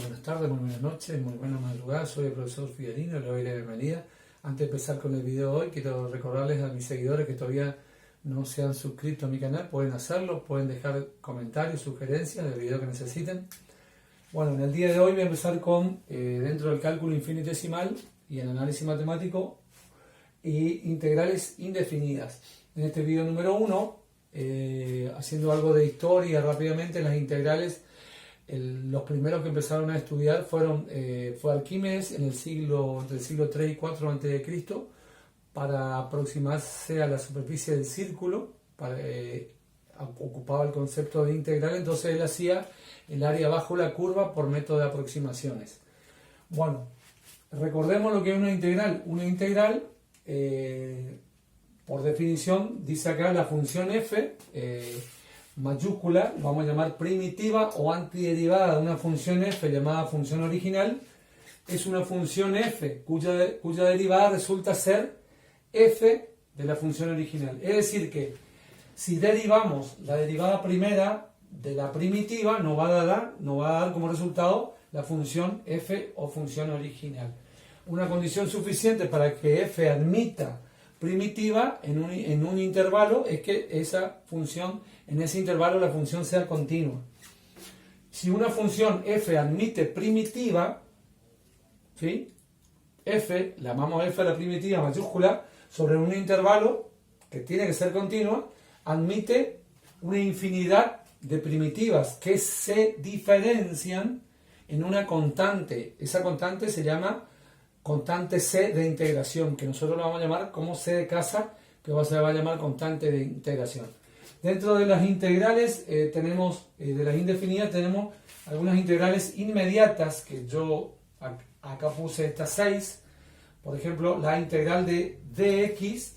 buenas tardes, muy buenas noches, muy buenas madrugadas. Soy el profesor Fiorino, le doy la bienvenida. Antes de empezar con el video de hoy, quiero recordarles a mis seguidores que todavía no se han suscrito a mi canal, pueden hacerlo, pueden dejar comentarios, sugerencias del video que necesiten. Bueno, en el día de hoy voy a empezar con, dentro del cálculo infinitesimal y el análisis matemático, integrales indefinidas. En este video número 1, haciendo algo de historia rápidamente, las integrales, los primeros que empezaron a estudiar fue Arquímedes entre el siglo III y IV a.C. para aproximarse a la superficie del círculo, ocupaba el concepto de integral, entonces él hacía el área bajo la curva por método de aproximaciones. Bueno, recordemos lo que es una integral. Una integral, por definición, dice acá la función f, mayúscula, lo vamos a llamar primitiva o antiderivada de una función f llamada función original, es una función f cuya derivada resulta ser f de la función original. Es decir que si derivamos la derivada primera de la primitiva, nos va a dar como resultado la función f o función original. Una condición suficiente para que f admita primitiva en un intervalo es que esa función, en ese intervalo la función sea continua. Si una función f admite primitiva, ¿sí? F, la llamamos f a la primitiva mayúscula, sobre un intervalo que tiene que ser continua, admite una infinidad de primitivas que se diferencian en una constante. Esa constante se llama constante C de integración, que nosotros lo vamos a llamar como C de casa, que se va a llamar constante de integración. Dentro de las integrales tenemos, de las indefinidas, tenemos algunas integrales inmediatas, que yo acá puse estas 6. Por ejemplo, la integral de dx,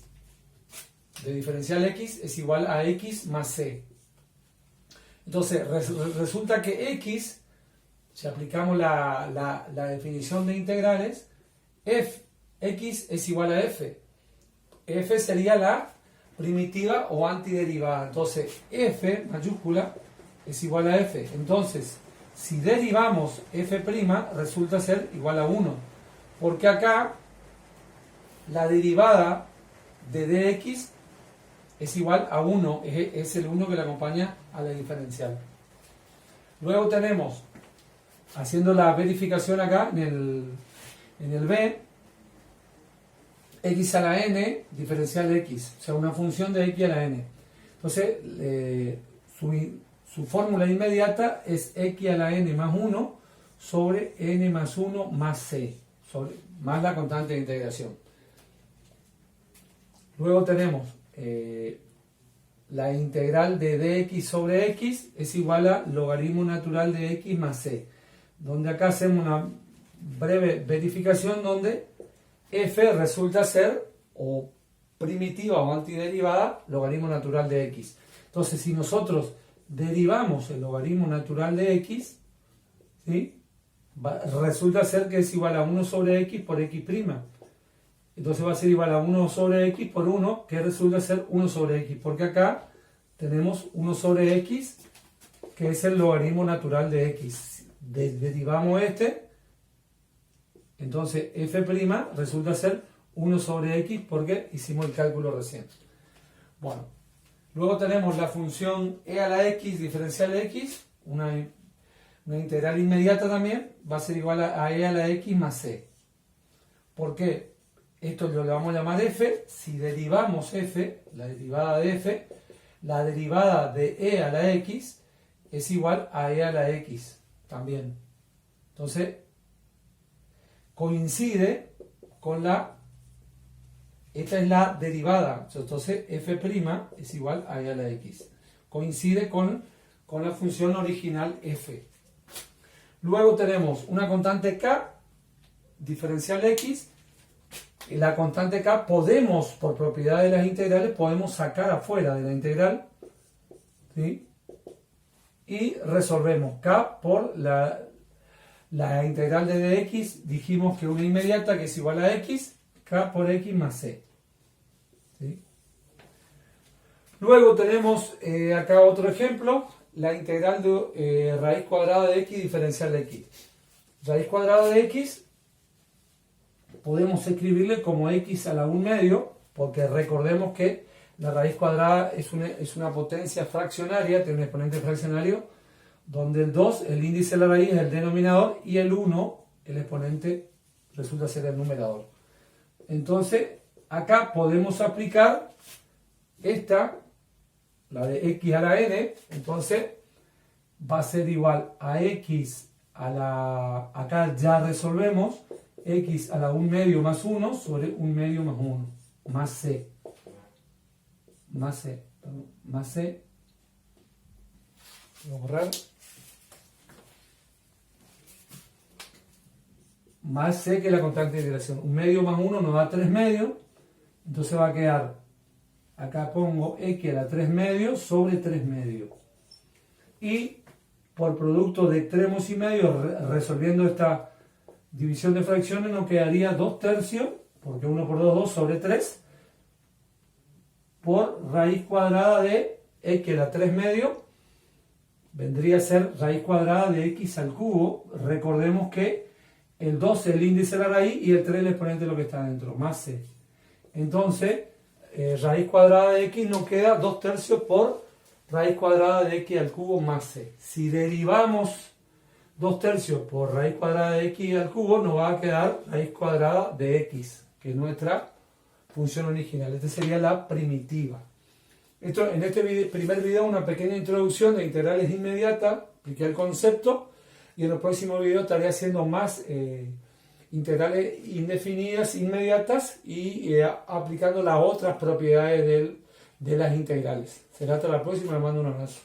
de diferencial x, es igual a x más c. Entonces, resulta que x, si aplicamos la definición de integrales, x es igual a f. F sería la primitiva o antiderivada. Entonces, f mayúscula es igual a f. Entonces, si derivamos f', resulta ser igual a 1. Porque acá la derivada de dx es igual a 1. Es el 1 que le acompaña a la diferencial. Luego tenemos, haciendo la verificación acá en el b, x a la n, diferencial de x, o sea, una función de x a la n. Entonces, su fórmula inmediata es x a la n más 1 sobre n más 1 más c, más la constante de integración. Luego tenemos la integral de dx sobre x es igual a logaritmo natural de x más c, donde acá hacemos una breve verificación donde f resulta ser o primitiva o antiderivada logaritmo natural de x. Entonces, si nosotros derivamos el logaritmo natural de x, ¿sí? Resulta ser que es igual a 1 sobre x por x'. Entonces va a ser igual a 1 sobre x por 1, que resulta ser 1 sobre x, porque acá tenemos 1 sobre x, que es el logaritmo natural de x. Derivamos este, entonces f' resulta ser 1 sobre x, porque hicimos el cálculo recién. Bueno, luego tenemos la función e a la x, diferencial de x, una integral inmediata también, va a ser igual a e a la x más c. ¿Por qué? Esto lo vamos a llamar f. Si derivamos f, la derivada de f, la derivada de e a la x es igual a e a la x también. Entonces, coincide con esta es la derivada. Entonces, f' es igual a e a la x. Coincide con la función original f. Luego tenemos una constante k, diferencial x. La constante k podemos, por propiedad de las integrales, podemos sacar afuera de la integral, ¿sí? Y resolvemos k por la integral de dx. Dijimos que una inmediata que es igual a x, k por x más c, ¿sí? Luego tenemos acá otro ejemplo, la integral de raíz cuadrada de x diferencial de x. raíz cuadrada de x podemos escribirle como x a la 1/2, porque recordemos que la raíz cuadrada es una potencia fraccionaria, tiene un exponente fraccionario, donde el 2, el índice de la raíz, es el denominador, y el 1, el exponente, resulta ser el numerador. Entonces, acá podemos aplicar esta, la de x a la n, entonces va a ser igual a x a la, acá ya resolvemos, x a la 1/2 más 1 sobre 1/2 más 1, más c, voy a borrar, más c, que es la constante de integración. 1/2 más 1 nos da 3/2, entonces va a quedar, acá pongo x a la 3/2 sobre 3/2. Y por producto de extremos y medios, resolviendo esta división de fracciones, nos quedaría 2/3, porque 1 por 2, 2 sobre 3, por raíz cuadrada de x a la 3/2, vendría a ser raíz cuadrada de x al cubo. Recordemos que el 2 es el índice de la raíz y el 3 el exponente de lo que está dentro, más c. Entonces, raíz cuadrada de x nos queda 2/3 por raíz cuadrada de x al cubo más c. Si derivamos 2/3 por raíz cuadrada de x al cubo, nos va a quedar raíz cuadrada de x, que es nuestra función original. Esta sería la primitiva. Esto, en este primer video, una pequeña introducción de integrales inmediatas, expliqué el concepto, y en el próximo video estaré haciendo más integrales indefinidas inmediatas y aplicando las otras propiedades de las integrales. Será hasta la próxima, les mando un abrazo.